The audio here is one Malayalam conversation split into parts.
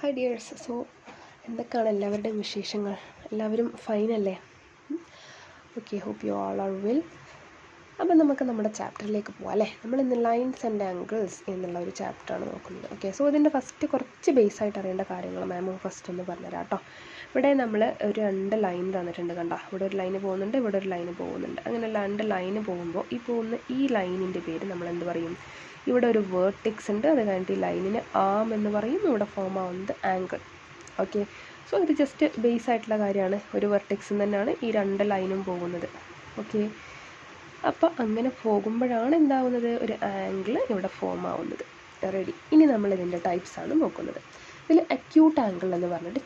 Hi dears. എന്തൊക്കെയാണ് എല്ലാവരുടെയും വിശേഷങ്ങൾ? എല്ലാവരും ഫൈൻ അല്ലേ? Okay, hope you all are well. അപ്പം നമുക്ക് നമ്മുടെ ചാപ്റ്ററിലേക്ക് പോകാം അല്ലേ. നമ്മൾ ഇന്ന് ലൈൻസ് ആൻഡ് ആംഗിൾസ് എന്നുള്ള ഒരു ചാപ്റ്ററാണ് നോക്കുന്നത്. ഓക്കെ, സോ ഇതിൻ്റെ ഫസ്റ്റ് കുറച്ച് ബേസായിട്ട് അറിയേണ്ട കാര്യങ്ങൾ മാം ഫസ്റ്റ് ഒന്ന് പറഞ്ഞുതരാം കേട്ടോ. ഇവിടെ നമ്മൾ ഒരു 2 ലൈൻ തന്നിട്ടുണ്ട് കണ്ടോ. ഇവിടെ ഒരു ലൈന് പോകുന്നുണ്ട്, ഇവിടെ ഒരു ലൈന് പോകുന്നുണ്ട്. അങ്ങനെ 2 ലൈന് പോകുമ്പോൾ ഈ ലൈനിൻ്റെ പേര് നമ്മൾ എന്ത് പറയും? ഇവിടെ ഒരു വേർട്ടെക്സ് ഉണ്ട്, അത് കഴിഞ്ഞിട്ട് ഈ ലൈനിന് ആം എന്ന് പറയും. ഇവിടെ ഫോം ആവുന്നത് ആംഗിൾ. ഓക്കെ, സോ ഇത് ജസ്റ്റ് ബേസ് ആയിട്ടുള്ള കാര്യമാണ്. ഒരു വെർട്ടെക്സിൽ തന്നെയാണ് ഈ 2 ലൈനും പോകുന്നത്. ഓക്കെ, അപ്പോൾ അങ്ങനെ പോകുമ്പോഴാണ് എന്താവുന്നത്? ഒരു ആംഗിൾ ഇവിടെ ഫോം ആവുന്നത്. റെഡി. ഇനി നമ്മൾ ഇതിൻ്റെ ടൈപ്സാണ് നോക്കുന്നത്. ഇതിൽ അക്യൂട്ട് ആംഗിൾ എന്ന് പറഞ്ഞിട്ട്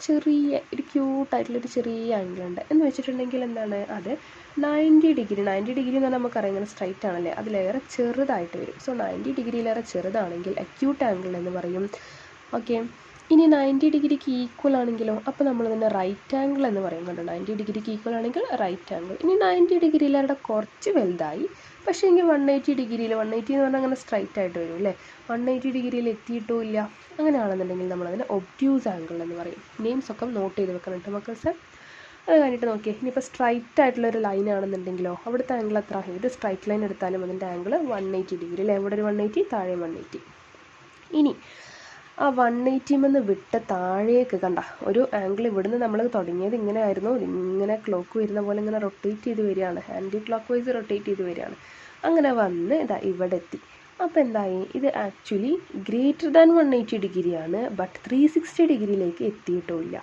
ഒരു ക്യൂട്ടായിട്ടുള്ളൊരു ചെറിയ ആംഗിൾ ഉണ്ട് എന്ന് വെച്ചിട്ടുണ്ടെങ്കിൽ എന്താണ് അത്? 90 ഡിഗ്രി എന്ന് പറഞ്ഞാൽ നമുക്കറിയാം ഇങ്ങനെ സ്ട്രൈറ്റ് ആണല്ലേ, അതിലേറെ ചെറുതായിട്ട് വരും. സോ 90 ഡിഗ്രിയിലേറെ ചെറുതാണെങ്കിൽ അക്യൂട്ട് ആംഗിൾ എന്ന് പറയും. ഓക്കെ, ഇനി 90 ഡിഗ്രിക്ക് ഈക്വൽ ആണെങ്കിലോ, അപ്പോൾ നമ്മൾ ഇതിനെ റൈറ്റ് ആംഗിൾ എന്ന് പറയും. കണ്ടോ, 90 ഡിഗ്രിക്ക് ഈക്വൽ ആണെങ്കിൽ റൈറ്റ് ആംഗിൾ. ഇനി 90 ഡിഗ്രിയിലേറെ കുറച്ച് വലുതായി, പക്ഷേ എങ്കിൽ 180 എന്ന് പറഞ്ഞാൽ അങ്ങനെ സ്ട്രൈറ്റ് ആയിട്ട് വരും അല്ലേ. 180 ഡിഗ്രിയിൽ എത്തിയിട്ടും ഇല്ല. അങ്ങനെയാണെന്നുണ്ടെങ്കിൽ നമ്മളതിന് ഒബ്റ്റ്യൂസ് ആംഗിൾ എന്ന് പറയും. നെയിംസ് ഒക്കെ നോട്ട് ചെയ്ത് വെക്കണം കേട്ടോ മക്കൾസ്. അത് കഴിഞ്ഞിട്ട് നോക്കിയേ, ഇനിയിപ്പോൾ സ്ട്രൈറ്റ് ആയിട്ടുള്ളൊരു ലൈൻ ആണെന്നുണ്ടെങ്കിലോ അവിടുത്തെ ആംഗിൾ എത്ര? ഇത് സ്ട്രൈറ്റ് ലൈൻ എടുത്താലും അതിൻ്റെ ആംഗിൾ 180 ഡിഗ്രി അല്ലേ. ഇവിടെ ഒരു 180, താഴെ 180. ഇനി ആ 180 വിട്ട് താഴേക്ക് കണ്ട ഒരു ആംഗിൾ ഇവിടുന്ന് നമ്മൾ തുടങ്ങിയത് ഇങ്ങനെ ആയിരുന്നു, ഇങ്ങനെ ക്ലോക്ക് വരുന്ന പോലെ ഇങ്ങനെ റൊട്ടേറ്റ് ചെയ്ത് വരികയാണ്, ആൻറ്റി ക്ലോക്ക് വൈസ് റൊട്ടേറ്റ് ചെയ്ത് വരികയാണ്. അങ്ങനെ വന്ന് ഇതാ ഇവിടെ എത്തി. അപ്പോൾ എന്തായി? ഇത് ആക്ച്വലി ഗ്രേറ്റർ ദാൻ 180 ഡിഗ്രിയാണ്, ബട്ട് 360 ഡിഗ്രിയിലേക്ക് എത്തിയിട്ടുമില്ല.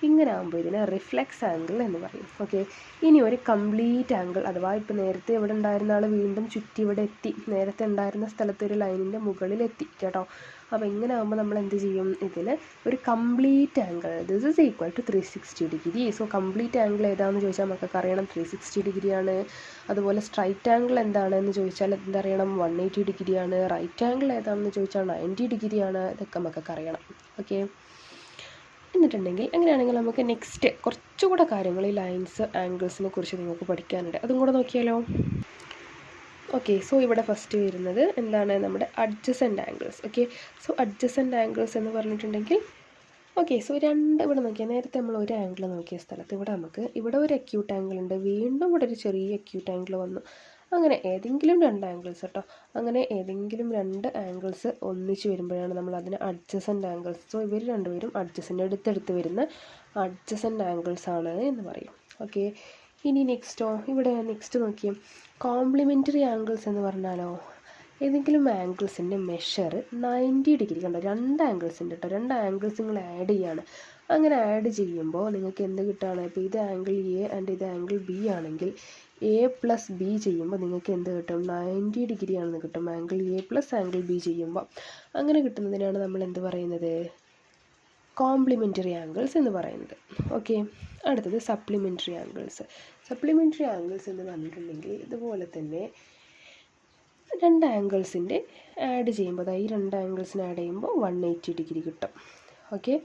ഇങ്ങനെ ആകുമ്പോൾ ഇതിനെ റിഫ്ലെക്സ് ആംഗിൾ എന്ന് പറയും. ഓക്കെ, ഇനി ഒരു കംപ്ലീറ്റ് ആംഗിൾ, അഥവാ ഇപ്പോൾ നേരത്തെ ഇവിടെ ഉണ്ടായിരുന്ന ആൾ വീണ്ടും ചുറ്റി ഇവിടെ എത്തി, നേരത്തെ ഉണ്ടായിരുന്ന സ്ഥലത്ത് ഒരു ലൈനിൻ്റെ മുകളിൽ എത്തി കേട്ടോ. അപ്പോൾ ഇങ്ങനെ ആകുമ്പോൾ നമ്മൾ എന്ത് ചെയ്യും? ഇതിൽ ഒരു complete angle, this is equal to 360 degree. So complete angle ഏതാണെന്ന് ചോദിച്ചാൽ നമുക്കൊക്കെ അറിയണം 360 ഡിഗ്രിയാണ്. അതുപോലെ സ്ട്രൈറ്റ് ആംഗിൾ എന്താണെന്ന് ചോദിച്ചാൽ എന്തറിയണം? 180 ഡിഗ്രിയാണ്. റൈറ്റ് ആംഗിൾ ഏതാണെന്ന് ചോദിച്ചാൽ 90 ഡിഗ്രിയാണ്. ഇതൊക്കെ നമുക്കൊക്കെ അറിയണം. ഓക്കെ, എന്നിട്ടുണ്ടെങ്കിൽ അങ്ങനെയാണെങ്കിൽ നമുക്ക് നെക്സ്റ്റ് കുറച്ചുകൂടെ കാര്യങ്ങൾ ഈ ലൈൻസ് ആംഗിൾസിനെ കുറിച്ച് നിങ്ങൾക്ക് പഠിക്കാനുണ്ട്. അതും കൂടെ നോക്കിയാലോ? ഓക്കെ, സോ ഇവിടെ ഫസ്റ്റ് വരുന്നത് എന്താണ്? നമ്മുടെ adjacent angles. Okay, so adjacent angles എന്ന് പറഞ്ഞിട്ടുണ്ടെങ്കിൽ ഓക്കെ, സോ ഇവിടെ നോക്കിയാൽ നേരത്തെ നമ്മൾ ഒരു ആംഗിൾ നോക്കിയ സ്ഥലത്ത് ഇവിടെ ഒരു അക്യൂട്ട് ആംഗിൾ ഉണ്ട്, വീണ്ടും ഇവിടെ ഒരു ചെറിയ അക്യൂട്ട് ആംഗിൾ വന്നു. അങ്ങനെ ഏതെങ്കിലും 2 ആംഗിൾസ് കേട്ടോ, അങ്ങനെ ഏതെങ്കിലും 2 ആംഗിൾസ് ഒന്നിച്ച് വരുമ്പോഴാണ് നമ്മൾ അതിന് അഡ്ജസൻ്റ് ആംഗിൾസ്. സോ ഇവർ രണ്ടുപേരും അടുത്തടുത്ത് വരുന്ന അഡ്ജസൻ്റ് ആംഗിൾസ് ആണ് എന്ന് പറയും. ഓക്കെ, ഇനി ഇവിടെ നെക്സ്റ്റ് നോക്കിയേ, കോംപ്ലിമെൻ്ററി ആംഗിൾസ് എന്ന് പറഞ്ഞാലോ ഏതെങ്കിലും ആംഗിൾസിൻ്റെ മെഷർ 90 ഡിഗ്രി. കണ്ടോ, 2 ആംഗിൾസ് ഉണ്ട് കേട്ടോ, 2 ആംഗിൾസ് നിങ്ങൾ ആഡ് ചെയ്യാണ്. അങ്ങനെ ആഡ് ചെയ്യുമ്പോൾ നിങ്ങൾക്ക് എന്ത് കിട്ടുകയാണ്? ഇപ്പോൾ ഇത് ആംഗിൾ എ ആൻഡ് ഇത് ആംഗിൾ ബി ആണെങ്കിൽ എ പ്ലസ് ബി ചെയ്യുമ്പോൾ നിങ്ങൾക്ക് എന്ത് കിട്ടും? 90 ഡിഗ്രി ആണെന്ന് കിട്ടും, angle A plus angle B ചെയ്യുമ്പോൾ. അങ്ങനെ കിട്ടുന്നതിനാണ് നമ്മൾ എന്ത് പറയുന്നത്? കോംപ്ലിമെൻ്ററി ആംഗിൾസ് എന്ന് പറയുന്നത്. ഓക്കെ, അടുത്തത് സപ്ലിമെൻ്ററി ആംഗിൾസ്. സപ്ലിമെൻ്ററി ആംഗിൾസ് എന്ന് പറഞ്ഞിട്ടുണ്ടെങ്കിൽ ഇതുപോലെ തന്നെ 2 ആംഗിൾസിൻ്റെ ആഡ് ചെയ്യുമ്പോൾ, ഈ 2 ആംഗിൾസിന് ആഡ് ചെയ്യുമ്പോൾ 180 ഡിഗ്രി കിട്ടും. ഓക്കെ,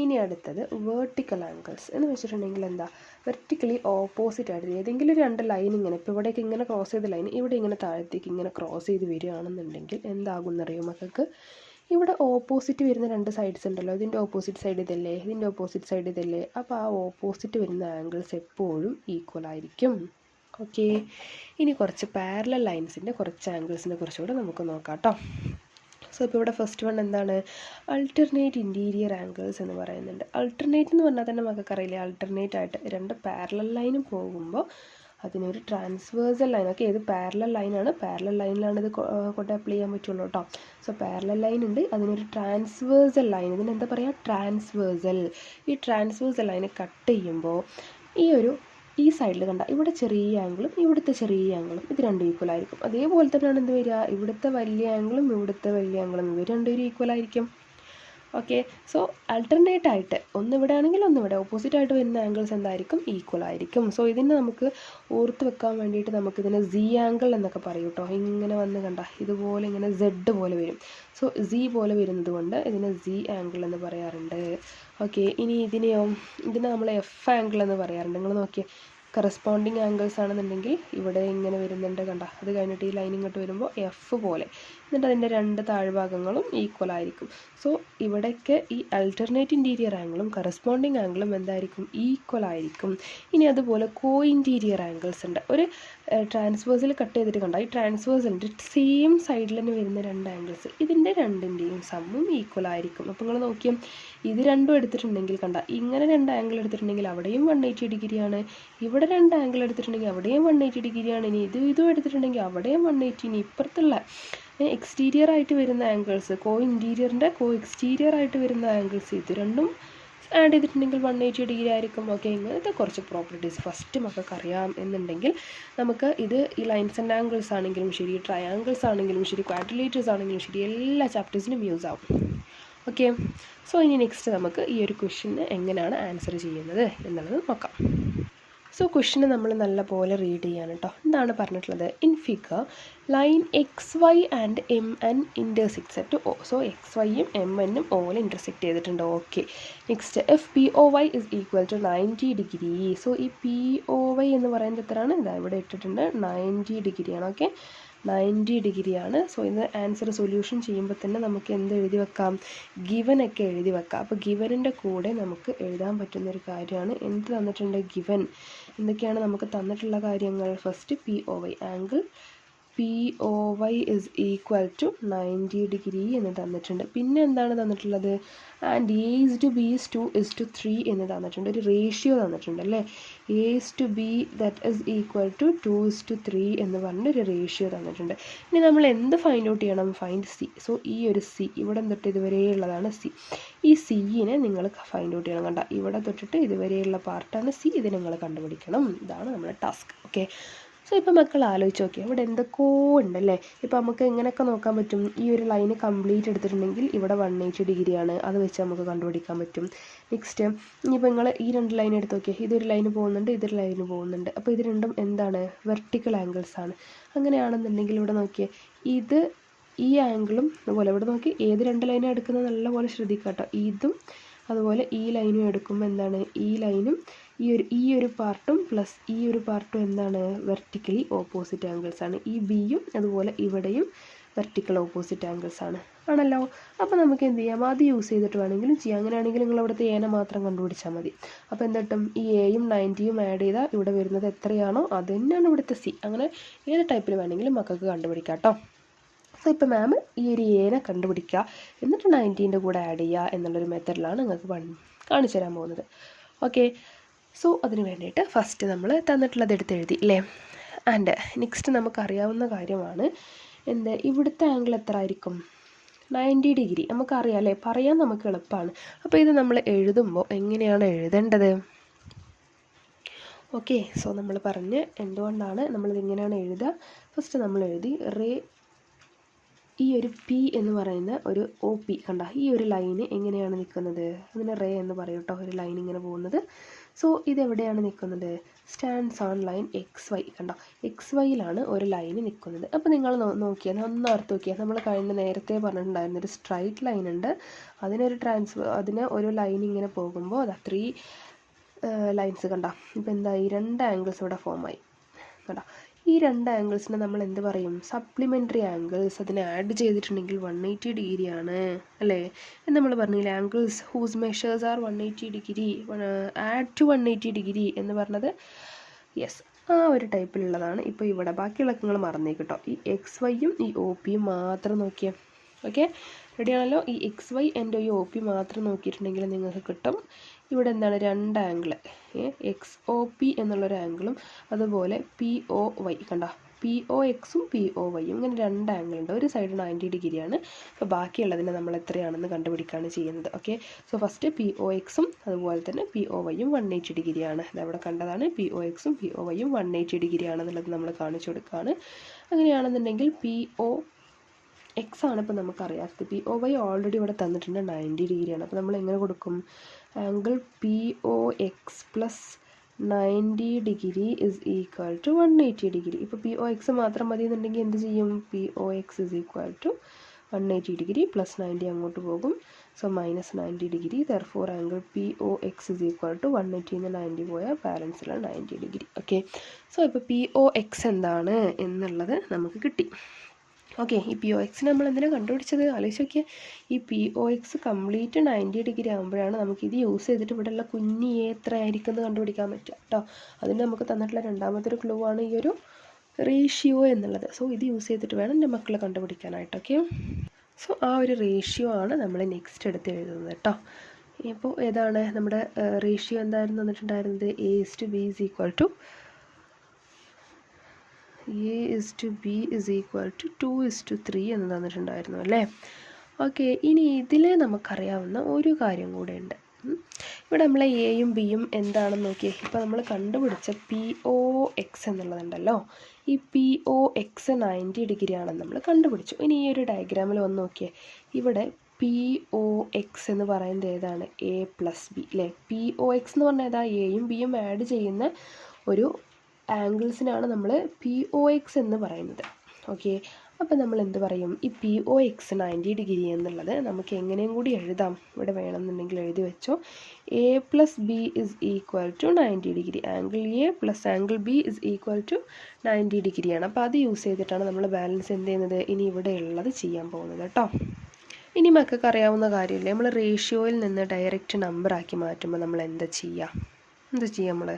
ഇനി അടുത്തത് വേർട്ടിക്കൽ ആംഗിൾസ് എന്ന് വെച്ചിട്ടുണ്ടെങ്കിൽ എന്താ? വെർട്ടിക്കലി ഓപ്പോസിറ്റ് ആയിട്ട് ഏതെങ്കിലും 2 ലൈൻ ഇങ്ങനെ, ഇപ്പോൾ ഇവിടേക്ക് ഇങ്ങനെ ക്രോസ് ചെയ്ത ലൈൻ ഇവിടെ ഇങ്ങനെ താഴത്തേക്ക് ഇങ്ങനെ ക്രോസ് ചെയ്ത് വരികയാണെന്നുണ്ടെങ്കിൽ എന്താകും എന്നറിയോ മക്കൾക്ക്? ഇവിടെ ഓപ്പോസിറ്റ് വരുന്ന 2 സൈഡ്സ് ഉണ്ടല്ലോ, ഇതിൻ്റെ ഓപ്പോസിറ്റ് സൈഡ് ഇതല്ലേ, ഇതിൻ്റെ ഓപ്പോസിറ്റ് സൈഡ് ഇതല്ലേ. അപ്പോൾ ആ ഓപ്പോസിറ്റ് വരുന്ന ആംഗിൾസ് എപ്പോഴും ഈക്വൽ ആയിരിക്കും. ഓക്കെ, ഇനി കുറച്ച് പാരലൽ ലൈൻസിൻ്റെ കുറച്ച് ആംഗിൾസിനെ കുറിച്ചുകൂടെ നമുക്ക് നോക്കാം കേട്ടോ. സോ ഇപ്പോൾ ഇവിടെ ഫസ്റ്റ് വൺ എന്താണ്? അൾട്ടർനേറ്റ് ഇൻറ്റീരിയർ ആംഗിൾസ് എന്ന് പറയുന്നുണ്ട്. അൾട്ടർനേറ്റ് എന്ന് പറഞ്ഞാൽ തന്നെ നമുക്കറിയില്ലേ, അൾട്ടർനേറ്റ് ആയിട്ട് 2 പാരലൽ ലൈനും പോകുമ്പോൾ അതിനൊരു ട്രാൻസ്വേഴ്സൽ ലൈൻ. ഓക്കെ, ഇത് പാരലൽ ലൈനാണ്, പാരലൽ ലൈനിലാണ് ഇത് കൊണ്ട് അപ്ലൈ ചെയ്യാൻ പറ്റുള്ളൂ കേട്ടോ. സോ പാരലൽ ലൈൻ ഉണ്ട്, അതിനൊരു ട്രാൻസ്വേഴ്സൽ ലൈൻ, ഇതിനെന്താ പറയുക? ട്രാൻസ്വേഴ്സൽ. ഈ ട്രാൻസ്വേഴ്സൽ ലൈന് കട്ട് ചെയ്യുമ്പോൾ ഈ സൈഡിൽ കണ്ട ഇവിടെ ചെറിയ ആംഗിളും ഇവിടുത്തെ ചെറിയ ആംഗിളും ഇത് രണ്ടും ഈക്വൽ ആയിരിക്കും. അതേപോലെ തന്നെയാണ് എന്ത് വരിക? ഇവിടുത്തെ വലിയ ആംഗിളും ഇവിടുത്തെ വലിയ ആംഗിളും ഇവർ രണ്ടുപേരും ഈക്വൽ ആയിരിക്കും. ഓക്കെ, സോ ആൾട്ടർനേറ്റ് ആയിട്ട് ഒന്ന് ഇവിടെ ആണെങ്കിൽ ഒന്ന് ഇവിടെ ഓപ്പോസിറ്റ് ആയിട്ട് വരുന്ന ആംഗിൾസ് എന്തായിരിക്കും? ഈക്വൽ ആയിരിക്കും. സോ ഇതിനെ നമുക്ക് ഓർത്ത് വെക്കാൻ വേണ്ടിയിട്ട് നമുക്കിതിനെ സി ആംഗിൾ എന്നൊക്കെ പറയും കേട്ടോ. ഇങ്ങനെ വന്ന് കണ്ട ഇതുപോലെ ഇങ്ങനെ സെഡ് പോലെ വരും. സോ സി പോലെ വരുന്നത് കൊണ്ട് ഇതിനെ സി ആംഗിൾ എന്ന് പറയാറുണ്ട്. ഓക്കെ, ഇനി ഇതിനെ നമ്മൾ എഫ് ആംഗിൾ എന്ന് പറയാറുണ്ട്. നിങ്ങൾ നോക്കിയേ, കറസ്പോണ്ടിങ് ആംഗിൾസ് ആണെന്നുണ്ടെങ്കിൽ ഇവിടെ ഇങ്ങനെ വരുന്നുണ്ട് കണ്ട, അത് കഴിഞ്ഞിട്ട് ഈ ലൈൻ ഇങ്ങോട്ട് വരുമ്പോൾ എഫ് പോലെ, എന്നിട്ട് അതിൻ്റെ രണ്ട് താഴ്ഭാഗങ്ങളും ഈക്വൽ ആയിരിക്കും. സോ ഇവിടേക്ക് ഈ അൾട്ടർനേറ്റ് ഇൻറ്റീരിയർ ആംഗിളും കറസ്പോണ്ടിങ് ആംഗിളും എന്തായിരിക്കും, ഈക്വൽ ആയിരിക്കും. ഇനി അതുപോലെ കോ ഇൻറ്റീരിയർ ആംഗിൾസ് ഉണ്ട്. ഒരു ട്രാൻസ്വേഴ്സിൽ കട്ട് ചെയ്തിട്ട് കണ്ട, ഈ ട്രാൻസ്വേഴ്സിൻ്റെ സെയിം സൈഡിൽ തന്നെ വരുന്ന രണ്ട് ആംഗിൾസ്, ഇതിൻ്റെ രണ്ടിൻ്റെയും സമ്മും ഈക്വൽ ആയിരിക്കും. അപ്പോൾ നിങ്ങൾ നോക്കിയാൽ ഇത് രണ്ടും എടുത്തിട്ടുണ്ടെങ്കിൽ കണ്ട, ഇങ്ങനെ രണ്ട് ആംഗിൾ എടുത്തിട്ടുണ്ടെങ്കിൽ അവിടെയും 180 ഡിഗ്രിയാണ്, ഇവിടെ രണ്ട് ആംഗിൾ എടുത്തിട്ടുണ്ടെങ്കിൽ അവിടെയും 180 ഡിഗ്രിയാണ്. ഇനി ഇതും എടുത്തിട്ടുണ്ടെങ്കിൽ അവിടെയും 180. ഇനി ഇപ്പുറത്തുള്ള എക്സ്റ്റീരിയർ ആയിട്ട് വരുന്ന ആംഗിൾസ്, കോ ഇൻറ്റീരിയറിൻ്റെ കോ എക്സ്റ്റീരിയർ ആയിട്ട് വരുന്ന ആംഗിൾസ്, ഇത് രണ്ടും ആഡ് ചെയ്തിട്ടുണ്ടെങ്കിൽ 180 ഡിഗ്രി ആയിരിക്കും. ഓക്കെ, ഇങ്ങനത്തെ കുറച്ച് പ്രോപ്പർട്ടീസ് ഫസ്റ്റ് മക്കൾക്ക് അറിയാം എന്നുണ്ടെങ്കിൽ നമുക്ക് ഇത് ഈ ലൈൻസ് ആൻഡ് ആംഗിൾസ് ആണെങ്കിലും ശരി, ട്രയാങ്കിൾസ് ആണെങ്കിലും ശരി, ക്വാഡ്രിലേറ്റേഴ്സ് ആണെങ്കിലും ശരി, എല്ലാ ചാപ്റ്റേഴ്സിനും യൂസ് ആവും. ഓക്കെ, സോ ഇനി നെക്സ്റ്റ് നമുക്ക് ഈ ഒരു ക്വസ്റ്റ്യന് എങ്ങനെയാണ് ആൻസർ ചെയ്യുന്നത് എന്നുള്ളത് നോക്കാം. സോ ക്വസ്റ്റ്യന് നമ്മൾ നല്ല പോലെ റീഡ് ചെയ്യാണ് കേട്ടോ. എന്താണ് പറഞ്ഞിട്ടുള്ളത്? In figure line X Y and M N intersects at O. So X വൈയും എം എന്നും ഓയിൽ ഇൻ്റർസെക്റ്റ് ചെയ്തിട്ടുണ്ട്. Okay, next F P O Y is equal to 90 degree. So ഈ പി ഒ വൈ എന്ന് പറയുന്നത് എത്രയാണ്? ഇതാ ഇവിടെ ഇട്ടിട്ടുണ്ട്, 90 ഡിഗ്രിയാണ്. ഓക്കെ, 90 ഡിഗ്രിയാണ്. സോ ഇത് ആൻസർ സൊല്യൂഷൻ ചെയ്യുമ്പോൾ തന്നെ നമുക്ക് എന്ത് എഴുതി വെക്കാം? ഗിവനൊക്കെ എഴുതി വെക്കാം. അപ്പോൾ ഗിവനിൻ്റെ കൂടെ നമുക്ക് എഴുതാൻ പറ്റുന്നൊരു കാര്യമാണ് എന്ത് തന്നിട്ടുണ്ട്? ഗിവൻ. എന്തൊക്കെയാണ് നമുക്ക് തന്നിട്ടുള്ള കാര്യങ്ങൾ? First P O Y angle P O Y is equal to 90 degree എന്ന് തന്നിട്ടുണ്ട്. പിന്നെ എന്താണ് തന്നിട്ടുള്ളത്? And A is to B is 2:3 എന്ന് തന്നിട്ടുണ്ട്. ഒരു റേഷ്യോ തന്നിട്ടുണ്ട് അല്ലേ? A is to B that is equal to 2:3 എന്ന് പറഞ്ഞ ഒരു റേഷ്യോ തന്നിട്ടുണ്ട്. ഇനി നമ്മൾ എന്ത് ഫൈൻഡ് ഔട്ട് ചെയ്യണം? Find C. സോ ഈ ഒരു സി, ഇവിടെ തൊട്ട് ഇതുവരെയുള്ളതാണ് സി. ഈ സിയിനെ നിങ്ങൾ ഫൈൻഡ് ഔട്ട് ചെയ്യണം. കണ്ട, ഇവിടെ തൊട്ടിട്ട് ഇതുവരെയുള്ള പാർട്ടാണ് സി. ഇത് നിങ്ങൾ കണ്ടുപിടിക്കണം. ഇതാണ് നമ്മുടെ ടാസ്ക്. ഓക്കെ, സോ ഇപ്പോൾ മക്കൾ ആലോചിച്ച് നോക്കിയാൽ ഇവിടെ എന്തൊക്കെയോ ഉണ്ടല്ലേ. ഇപ്പോൾ നമുക്ക് എങ്ങനെയൊക്കെ നോക്കാൻ പറ്റും? ഈ ഒരു ലൈന് കംപ്ലീറ്റ് എടുത്തിട്ടുണ്ടെങ്കിൽ ഇവിടെ 180 ഡിഗ്രിയാണ്, അത് വെച്ച് നമുക്ക് കണ്ടുപിടിക്കാൻ പറ്റും. നെക്സ്റ്റ് ഇനിയിപ്പോൾ നിങ്ങൾ ഈ രണ്ട് ലൈൻ എടുത്ത് നോക്കിയാൽ ഇതൊരു ലൈന് പോകുന്നുണ്ട്, ഇതൊരു ലൈന് പോകുന്നുണ്ട്. അപ്പോൾ ഇത് രണ്ടും എന്താണ്? വെർട്ടിക്കൽ ആംഗിൾസ് ആണ്. അങ്ങനെയാണെന്നുണ്ടെങ്കിൽ ഇവിടെ നോക്കിയേ, ഇത് ഈ ആംഗിളും അതുപോലെ ഇവിടെ നോക്കി ഏത് രണ്ട് ലൈനും എടുക്കുന്നത് നല്ലപോലെ ശ്രദ്ധിക്കുക കേട്ടോ. ഇതും അതുപോലെ ഈ ലൈനും എടുക്കുമ്പോൾ എന്താണ്? ഈ ലൈനും ഈ ഒരു പാർട്ടും പ്ലസ് ഈ ഒരു പാർട്ടും എന്താണ്? വെർട്ടിക്കലി ഓപ്പോസിറ്റ് ആംഗിൾസ് ആണ്. ഈ ബിയും അതുപോലെ ഇവിടെയും വെർട്ടിക്കൽ ഓപ്പോസിറ്റ് ആംഗിൾസ് ആണ്, ആണല്ലോ. അപ്പോൾ നമുക്ക് എന്ത് ചെയ്യാം? അത് യൂസ് ചെയ്തിട്ട് വേണമെങ്കിലും ചെയ്യാം. അങ്ങനെയാണെങ്കിൽ നിങ്ങൾ അവിടുത്തെ എനെ മാത്രം കണ്ടുപിടിച്ചാൽ മതി. അപ്പോൾ എന്തിട്ടും ഈ എയും 90യും ആഡ് ചെയ്താൽ ഇവിടെ വരുന്നത് എത്രയാണോ അത് തന്നെയാണ് ഇവിടുത്തെ സി. അങ്ങനെ ഏത് ടൈപ്പിൽ വേണമെങ്കിലും മക്കൾക്ക് കണ്ടുപിടിക്കാം കേട്ടോ. സോ ഇപ്പോൾ മാം ഈ ഒരു എനെ കണ്ടുപിടിക്കുക, എന്നിട്ട് 90ൻ്റെ കൂടെ ആഡ് ചെയ്യുക എന്നുള്ളൊരു മെത്തഡിലാണ് നിങ്ങൾക്ക് കാണിച്ചു തരാൻ പോകുന്നത്. ഓക്കെ, സോ അതിന് വേണ്ടിയിട്ട് ഫസ്റ്റ് നമ്മൾ തന്നിട്ടുള്ളത് എടുത്ത് എഴുതി അല്ലേ. ആൻഡ് നെക്സ്റ്റ് നമുക്കറിയാവുന്ന കാര്യമാണ് എന്ത്? ഇവിടുത്തെ ആംഗിൾ എത്ര ആയിരിക്കും? 90 ഡിഗ്രി. നമുക്കറിയാം അല്ലേ, പറയാൻ നമുക്ക് എളുപ്പമാണ്. അപ്പോൾ ഇത് നമ്മൾ എഴുതുമ്പോൾ എങ്ങനെയാണ് എഴുതേണ്ടത്? ഓക്കെ, സോ നമ്മൾ പറഞ്ഞ് എന്തുകൊണ്ടാണ് നമ്മളിത് ഇങ്ങനെയാണ് എഴുതുക. ഫസ്റ്റ് നമ്മൾ എഴുതി ഈ ഒരു പി എന്ന് പറയുന്ന ഒരു ഒ പി കണ്ട, ഈ ഒരു ലൈന് എങ്ങനെയാണ് നിൽക്കുന്നത്? അതിന് റേ എന്ന് പറയും കേട്ടോ, ഒരു ലൈൻ ഇങ്ങനെ പോകുന്നത്. സോ ഇതെവിടെയാണ് നിൽക്കുന്നത്? Stands on line X Y. കണ്ടോ, എക്സ് വൈയിലാണ് ഒരു ലൈന് നിൽക്കുന്നത്. അപ്പോൾ നിങ്ങൾ നോക്കിയാൽ ഒന്ന് ഓർത്ത് നോക്കിയാൽ നമ്മൾ നേരത്തെ പറഞ്ഞിട്ടുണ്ടായിരുന്ന ഒരു സ്ട്രൈറ്റ് ലൈൻ ഉണ്ട്, അതിന് ഒരു ലൈൻ ഇങ്ങനെ പോകുമ്പോൾ അത് 3 ലൈൻസ് കണ്ട. ഇപ്പോൾ എന്തായി? 2 ആംഗിൾസ് ഇവിടെ ഫോമായി കണ്ടോ. ഈ 2 ആംഗിൾസിനെ നമ്മൾ എന്ത് പറയും? Supplementary angles. അതിനെ ആഡ് ചെയ്തിട്ടുണ്ടെങ്കിൽ 180 ഡിഗ്രിയാണ് അല്ലേ എന്ന് നമ്മൾ പറഞ്ഞില്ലേ. Angles whose measures are 180 degree add to 180 degree എന്ന് പറഞ്ഞത് യെസ്, ആ ഒരു ടൈപ്പിലുള്ളതാണ്. ഇപ്പോൾ ഇവിടെ ബാക്കിയുള്ള നിങ്ങൾ മറന്നേക്ക് കേട്ടോ. ഈ എക്സ് വൈയും ഈ ഒ പിയും മാത്രം നോക്കിയാൽ ഓക്കെ, റെഡിയാണല്ലോ. ഈ എക്സ് വൈ ആൻഡ് ഈ ഒ പി മാത്രം നോക്കിയിട്ടുണ്ടെങ്കിൽ നിങ്ങൾക്ക് കിട്ടും ഇവിടെ എന്താണ്? 2 ആംഗിൾ, എക്സ് ഒ പി എന്നുള്ളൊരു ആംഗിളും അതുപോലെ പി ഒ വൈ കണ്ട, പി ഒ എക്സും പി ഒ വൈയും ഇങ്ങനെ 2 ആംഗിൾ ഉണ്ട്. ഒരു സൈഡ് 90 ഡിഗ്രിയാണ്. അപ്പോൾ ബാക്കിയുള്ളതിനെ നമ്മൾ എത്രയാണെന്ന് കണ്ടുപിടിക്കുകയാണ് ചെയ്യുന്നത്. Okay, so first P O എക്സും അതുപോലെ തന്നെ പി ഒ വൈയും 180 ഡിഗ്രിയാണ്. അതവിടെ കണ്ടതാണ്. പി ഒ എക്സും പി ഒ വൈയും 180 ഡിഗ്രിയാണെന്നുള്ളത് നമ്മൾ കാണിച്ചു കൊടുക്കുകയാണ്. അങ്ങനെയാണെന്നുണ്ടെങ്കിൽ പി ഒ എക്സ് ആണ് ഇപ്പോൾ നമുക്കറിയാത്തത്. പി ഒ വൈ ഓൾറെഡി ഇവിടെ തന്നിട്ടുണ്ട് 90 ഡിഗ്രിയാണ്. അപ്പോൾ നമ്മൾ എങ്ങനെ കൊടുക്കും? Angle P O X plus 90 degree is equal to 180 degree. ഇപ്പോൾ പി ഒ എക്സ് മാത്രം മതി എന്നുണ്ടെങ്കിൽ എന്ത് ചെയ്യും? P O X is equal to 180 degree plus 90 അങ്ങോട്ട് പോകും. So -90 therefore angle POX is equal to 180 90 പോയാൽ ബാലൻസിലുള്ള 90 ഡിഗ്രി. ഓക്കെ, സോ ഇപ്പോൾ POX എന്താണ് എന്നുള്ളത് നമുക്ക് കിട്ടി. ഓക്കെ, ഈ POX നമ്മൾ എന്തിനാണ് കണ്ടുപിടിച്ചത് ആലോചിച്ച് നോക്കിയാൽ. ഈ POX കംപ്ലീറ്റ് 90 ഡിഗ്രി ആകുമ്പോഴാണ് നമുക്കിത് യൂസ് ചെയ്തിട്ട് ഇവിടെയുള്ള കുഞ്ഞി എത്ര ആയിരിക്കും എന്ന് കണ്ടുപിടിക്കാൻ പറ്റുക കേട്ടോ. അതിന് നമുക്ക് തന്നിട്ടുള്ള രണ്ടാമത്തെ ഒരു ക്ലൂ ആണ് ഈ ഒരു റേഷ്യോ എന്നുള്ളത്. സോ ഇത് യൂസ് ചെയ്തിട്ട് വേണം എൻ്റെ മക്കൾ കണ്ടുപിടിക്കാനായിട്ട്. ഓക്കെ, സോ ആ ഒരു റേഷ്യോ ആണ് നമ്മൾ നെക്സ്റ്റ് എടുത്ത് എഴുതുന്നത് കേട്ടോ. ഇപ്പോൾ ഏതാണ് നമ്മുടെ റേഷ്യോ എന്തായിരുന്നു തന്നിട്ടുണ്ടായിരുന്നത്? A/B is equal to A/B is equal to 2:3 എന്ന് തന്നിട്ടുണ്ടായിരുന്നു അല്ലേ. ഓക്കെ, ഇനി ഇതിൽ നമുക്കറിയാവുന്ന ഒരു കാര്യം കൂടെ ഉണ്ട്. ഇവിടെ നമ്മൾ എയും ബിയും എന്താണെന്ന് നോക്കിയേ. ഇപ്പോൾ നമ്മൾ കണ്ടുപിടിച്ച POX എന്നുള്ളതുണ്ടല്ലോ, ഈ POX 90 ഡിഗ്രി ആണെന്ന് നമ്മൾ കണ്ടുപിടിച്ചു. ഇനി ഈ ഒരു ഡയഗ്രാമിൽ വന്ന് നോക്കിയേ, ഇവിടെ POX എന്ന് പറയുന്നത് ഏതാണ്? A+B അല്ലേ. POX എന്ന് പറഞ്ഞാൽ ഏതാ? എയും ബിയും ആഡ് ചെയ്യുന്ന ഒരു ആംഗിൾസിനാണ് നമ്മൾ POX എന്ന് പറയുന്നത്. ഓക്കെ, അപ്പോൾ നമ്മൾ എന്ത് പറയും? ഈ POX 90 ഡിഗ്രി എന്നുള്ളത് നമുക്ക് എങ്ങനെയും കൂടി എഴുതാം. ഇവിടെ വേണമെന്നുണ്ടെങ്കിൽ എഴുതി വെച്ചോ. A+B is equal to 90 degree. Angle A plus angle B is equal to 90 ഡിഗ്രിയാണ്. അപ്പോൾ അത് യൂസ് ചെയ്തിട്ടാണ് നമ്മൾ ബാലൻസ് എന്ത് ചെയ്യുന്നത്? ഇനി ഇവിടെ ഉള്ളത് ചെയ്യാൻ പോകുന്നത് കേട്ടോ. ഇനി മക്കൾക്ക് അറിയാവുന്ന കാര്യമില്ലേ, നമ്മൾ റേഷ്യോയിൽ നിന്ന് ഡയറക്റ്റ് നമ്പറാക്കി മാറ്റുമ്പോൾ നമ്മൾ എന്താ ചെയ്യുക? നമ്മൾ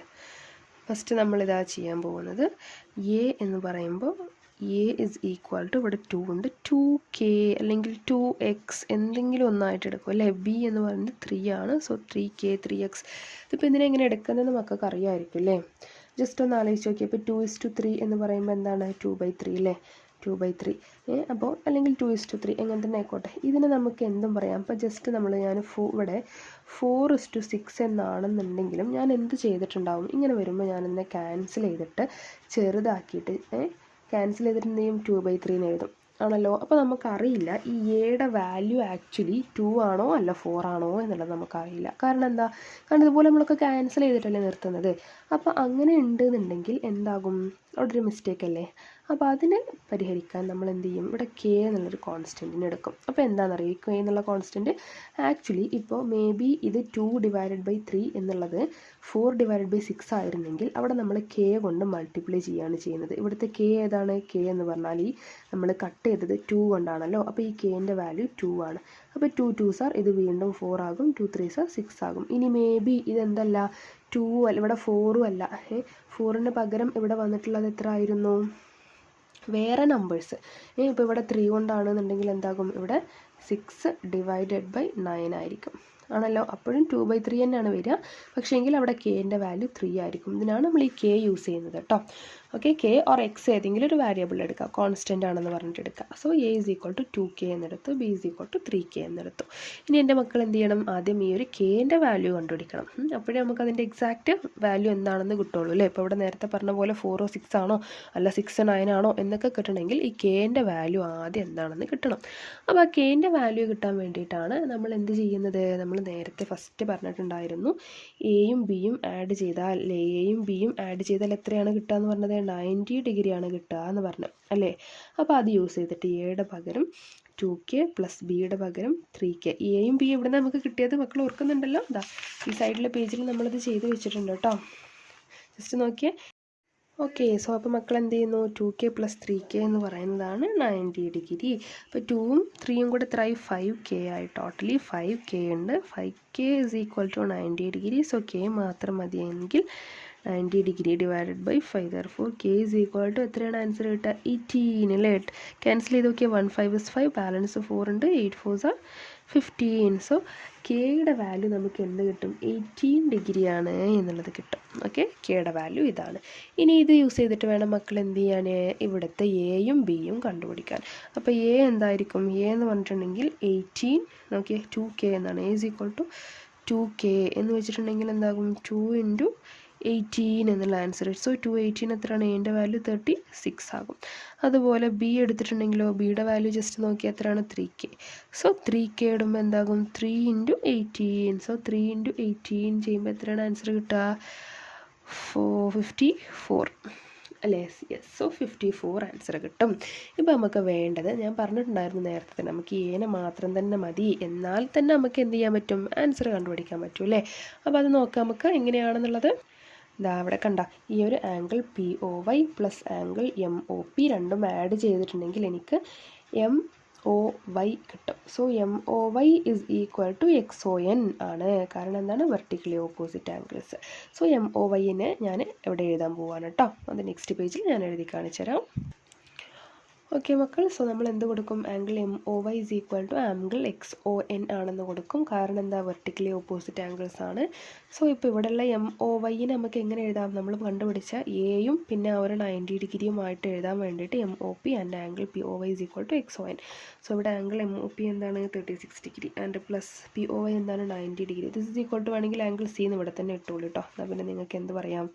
ഫസ്റ്റ് നമ്മളിതാ ചെയ്യാൻ പോകുന്നത്, A എന്ന് പറയുമ്പോൾ A ഇസ് ഈക്വൽ ടു ഇവിടെ 2 ഉണ്ട്, 2K അല്ലെങ്കിൽ 2X എന്തെങ്കിലും ഒന്നായിട്ട് എടുക്കും അല്ലേ. B എന്ന് പറയുന്നത് 3 ആണ്. So 3K 3X. ഇതിപ്പോൾ ഇതിനെ എങ്ങനെ എടുക്കുന്നതെന്ന് മക്കൾക്ക് അറിയാമായിരിക്കും അല്ലേ. ജസ്റ്റ് ഒന്ന് ആലോചിച്ച് നോക്കിയാൽ ഇപ്പോൾ 2:3 എന്ന് പറയുമ്പോൾ എന്താണ്? 2/3 അല്ലേ. 2/3 അപ്പോൾ അല്ലെങ്കിൽ 2:3 എങ്ങനെ തന്നെ ആയിക്കോട്ടെ. ഇതിന് നമുക്ക് എന്തും പറയാം. അപ്പോൾ ജസ്റ്റ് ഞാൻ ഇവിടെ 4:6 എന്നാണെന്നുണ്ടെങ്കിലും ഞാൻ എന്ത് ചെയ്തിട്ടുണ്ടാവും? ഇങ്ങനെ വരുമ്പോൾ ഞാനെന്നെ ക്യാൻസൽ ചെയ്തിട്ട് ചെറുതാക്കിയിട്ട് ക്യാൻസൽ ചെയ്തിട്ട് എന്ത് ചെയ്യും? 2/3 എന്ന് എഴുതും ആണല്ലോ. അപ്പോൾ നമുക്കറിയില്ല ഈ എയുടെ വാല്യൂ ആക്ച്വലി 2 ആണോ അല്ല 4 ആണോ എന്നുള്ളത് നമുക്കറിയില്ല. കാരണം എന്താ? കാരണം ഇതുപോലെ നമ്മളൊക്കെ ക്യാൻസൽ ചെയ്തിട്ടല്ലേ നിർത്തുന്നത്. അപ്പോൾ അങ്ങനെ ഉണ്ടെന്നുണ്ടെങ്കിൽ എന്താകും? അവിടെ ഒരു മിസ്റ്റേക്ക് അല്ലേ. അപ്പോൾ അതിനെ പരിഹരിക്കാൻ നമ്മൾ എന്ത് ചെയ്യും? ഇവിടെ K എന്നുള്ളൊരു കോൺസ്റ്റൻറ്റിന് എടുക്കും. അപ്പോൾ എന്താണെന്നറിയാം, K എന്നുള്ള കോൺസ്റ്റൻറ്റ് ആക്ച്വലി ഇപ്പോൾ മേ ബി ഇത് 2/3 എന്നുള്ളത് 4/6 ആയിരുന്നെങ്കിൽ അവിടെ നമ്മൾ K കൊണ്ട് മൾട്ടിപ്ലൈ ചെയ്യുകയാണ് ചെയ്യുന്നത്. ഇവിടുത്തെ K ഏതാണ്? K എന്ന് പറഞ്ഞാൽ ഈ നമ്മൾ കട്ട് ചെയ്തത് 2 കൊണ്ടാണല്ലോ. അപ്പോൾ ഈ Kൻ്റെ വാല്യൂ 2 ആണ്. അപ്പോൾ 2 2s are ഇത് വീണ്ടും 4 ആകും, 2 3s are 6 ആകും. ഇനി മേ ബി ഇതെന്തല്ല 2 അല്ല, ഇവിടെ 4 അല്ല. 4ന് പകരം ഇവിടെ വന്നിട്ടുള്ളത് എത്ര ആയിരുന്നു? വേറെ നമ്പേഴ്സ്. ഇപ്പോൾ ഇവിടെ 3 കൊണ്ടാണെന്നുണ്ടെങ്കിൽ എന്താകും? ഇവിടെ 6/9 ആയിരിക്കും ആണല്ലോ. അപ്പോഴും 2/3 തന്നെയാണ് വരിക. പക്ഷേ എങ്കിൽ അവിടെ Kൻ്റെ വാല്യൂ 3 ആയിരിക്കും. ഇതിനാണ് നമ്മൾ ഈ K യൂസ് ചെയ്യുന്നത് കേട്ടോ. ഓക്കെ, K ഓർ X ഏതെങ്കിലും ഒരു വാരിയബിൾ എടുക്കുക, കോൺസ്റ്റൻ്റ് ആണെന്ന് പറഞ്ഞിട്ട് എടുക്കുക. So A is equal to 2K എന്നെടുത്തു, B is equal to 3K എന്നെടുത്തു. ഇനി എൻ്റെ മക്കൾ എന്ത് ചെയ്യണം? ആദ്യം ഈ ഒരു Kൻ്റെ വാല്യൂ കണ്ടുപിടിക്കണം. അപ്പോഴേ നമുക്ക് അതിൻ്റെ എക്സാക്റ്റ് വാല്യൂ എന്താണെന്ന് കിട്ടുള്ളൂ അല്ലേ. ഇപ്പോൾ ഇവിടെ നേരത്തെ പറഞ്ഞ പോലെ 4 6 ആണോ അല്ല 6 9 ആണോ എന്നൊക്കെ കിട്ടണമെങ്കിൽ ഈ Kൻ്റെ വാല്യൂ ആദ്യം എന്താണെന്ന് കിട്ടണം. അപ്പോൾ ആ Kൻ്റെ വാല്യൂ കിട്ടാൻ വേണ്ടിയിട്ടാണ് നമ്മൾ എന്ത് ചെയ്യുന്നത്? നമ്മൾ നേരത്തെ ഫസ്റ്റ് പറഞ്ഞിട്ടുണ്ടായിരുന്നു, എയും ബിയും ആഡ് ചെയ്താൽ എയും ബിയും ആഡ് ചെയ്താൽ എത്രയാണ് കിട്ടുക എന്ന് പറഞ്ഞത്? 90 ഡിഗ്രിയാണ് കിട്ടുക എന്ന് പറഞ്ഞു അല്ലേ. അപ്പോൾ അത് യൂസ് ചെയ്തിട്ട് എയുടെ പകരം 2K പ്ലസ് ബിയുടെ പകരം 3K. എയും ബി ഇവിടെ നമുക്ക് കിട്ടിയത് മക്കൾ ഓർക്കുന്നുണ്ടല്ലോ. ഇതാ ഈ സൈഡിലെ പേജിൽ നമ്മളിത് ചെയ്ത് വെച്ചിട്ടുണ്ട് കേട്ടോ. ജസ്റ്റ് നോക്കിയേ. ഓക്കെ, സോ അപ്പോൾ മക്കൾ എന്ത് ചെയ്യുന്നു? 2K പ്ലസ് 3K എന്ന് പറയുന്നതാണ് 90 ഡിഗ്രി. അപ്പോൾ 2ഉം 3യും കൂടെ എത്രയായി? 5K ആയി. ടോട്ടലി 5K ഉണ്ട്. 5K is equal to 90 degree. So K മാത്രം മതിയെങ്കിൽ 90 degree divided by 5. therefore K is equal to എത്രയാണ് ആൻസർ കിട്ടുക? 18 അല്ലേ. ക്യാൻസൽ ചെയ്ത് നോക്കിയാൽ 1 5 is 5, ബാലൻസ് 4 ഉണ്ട്, 8 4s are 15. സോ Kയുടെ വാല്യൂ നമുക്ക് എന്ത് കിട്ടും? 18 ഡിഗ്രിയാണ് എന്നുള്ളത് കിട്ടും. ഓക്കെ, Kയുടെ വാല്യൂ ഇതാണ്. ഇനി ഇത് യൂസ് ചെയ്തിട്ട് വേണം മക്കൾ എന്ത് ചെയ്യാൻ? ഇവിടുത്തെ എയും ബിയും കണ്ടുപിടിക്കാൻ. അപ്പോൾ എ എന്തായിരിക്കും? എ എന്ന് പറഞ്ഞിട്ടുണ്ടെങ്കിൽ 18 നോക്കിയേ 2K എന്നാണ്. A is equal to 2K എന്ന് വെച്ചിട്ടുണ്ടെങ്കിൽ എന്താകും? 2 × 18 എന്നുള്ള ആൻസർ. സോ 218 എത്രയാണ്? എൻ്റെ വാല്യൂ 36 ആകും. അതുപോലെ ബി എടുത്തിട്ടുണ്ടെങ്കിലോ ബിയുടെ വാല്യൂ ജസ്റ്റ് നോക്കിയാൽ എത്രയാണ്? 3K. സോ 3K ഇടുമ്പോൾ എന്താകും? 3 × 18. സോ 3 × 18 ചെയ്യുമ്പോൾ എത്രയാണ് ആൻസർ കിട്ടുക? 454 അല്ലേ? യെസ്. സോ 54 ആൻസർ കിട്ടും. ഇപ്പോൾ നമുക്ക് വേണ്ടത് ഞാൻ പറഞ്ഞിട്ടുണ്ടായിരുന്നു നേരത്തെ തന്നെ, നമുക്ക് എനെ മാത്രം തന്നെ മതി, എന്നാൽ തന്നെ നമുക്ക് എന്ത് ചെയ്യാൻ പറ്റും, ആൻസർ കണ്ടുപിടിക്കാൻ പറ്റും അല്ലേ? അപ്പോൾ അത് നോക്കാം നമുക്ക് എങ്ങനെയാണെന്നുള്ളത്. ഇതാ അവിടെ കണ്ട ഈ ഒരു angle POY plus angle MOP രണ്ടും ആഡ് ചെയ്തിട്ടുണ്ടെങ്കിൽ എനിക്ക് MOY കിട്ടും. So MOY is equal to XON ആണ്. കാരണം എന്താണ്, വെർട്ടിക്കലി ഓപ്പോസിറ്റ് ആംഗിൾസ്. സോ MOYനെ ഞാൻ ഇവിടെ എഴുതാൻ പോവാണ് കേട്ടോ. അത് നെക്സ്റ്റ് പേജിൽ ഞാൻ എഴുതി കാണിച്ചു തരാം. ഓക്കെ മക്കൾ, സോ നമ്മൾ എന്ത് കൊടുക്കും, angle MOY is equal to angle XON ആണെന്ന് കൊടുക്കും. കാരണം എന്താ, വെർട്ടിക്കലി ഓപ്പോസിറ്റ് ആംഗിൾസ് ആണ്. സോ ഇപ്പോൾ ഇവിടെയുള്ള MOYനെ നമുക്ക് എങ്ങനെ എഴുതാം, നമ്മൾ കണ്ടുപിടിച്ച എയും പിന്നെ ആ ഒരു 90 ഡിഗ്രിയുമായിട്ട് എഴുതാൻ വേണ്ടിയിട്ട് MOP and angle POY is equal to XON. So ഇവിടെ ആംഗിൾ MOP എന്താണ്, 36 ഡിഗ്രി ആൻഡ് പ്ലസ് POY എന്താണ്, 90 degree. This is equal to വേണമെങ്കിൽ ആംഗിൾ C എന്ന് ഇവിടെ തന്നെ ഇട്ടോളൂ കേട്ടോ. എന്നാൽ പിന്നെ നിങ്ങൾക്ക് എന്ത് പറയാം,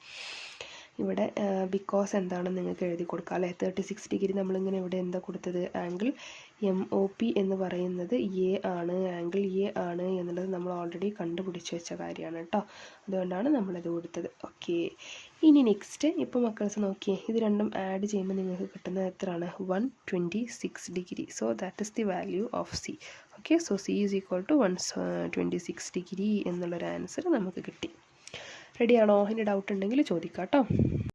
ഇവിടെ ബിക്കോസ് എന്താണെന്ന് നിങ്ങൾക്ക് എഴുതി കൊടുക്കാം അല്ലേ. 36 ഡിഗ്രി നമ്മളിങ്ങനെ ഇവിടെ എന്താ കൊടുത്തത്, ആംഗിൾ MOP എന്ന് പറയുന്നത് ആണ്, ആംഗിൾ ആണ് എന്നുള്ളത് നമ്മൾ ഓൾറെഡി കണ്ടുപിടിച്ച് വെച്ച കാര്യമാണ് കേട്ടോ. അതുകൊണ്ടാണ് നമ്മളത് കൊടുത്തത്. ഓക്കെ, ഇനി നെക്സ്റ്റ് ഇപ്പോൾ മക്കൾസ് നോക്കിയേ, ഇത് രണ്ടും ആഡ് ചെയ്യുമ്പോൾ നിങ്ങൾക്ക് കിട്ടുന്നത് എത്രയാണ്, 126 degree. So that is the value of C. Okay, so C is equal to 126 degree എന്നുള്ളൊരു ആൻസർ നമുക്ക് കിട്ടി. റെഡിയാണോ? ഇനി ഡൗട്ട് ഉണ്ടെങ്കിൽ ചോദിക്കാം കേട്ടോ.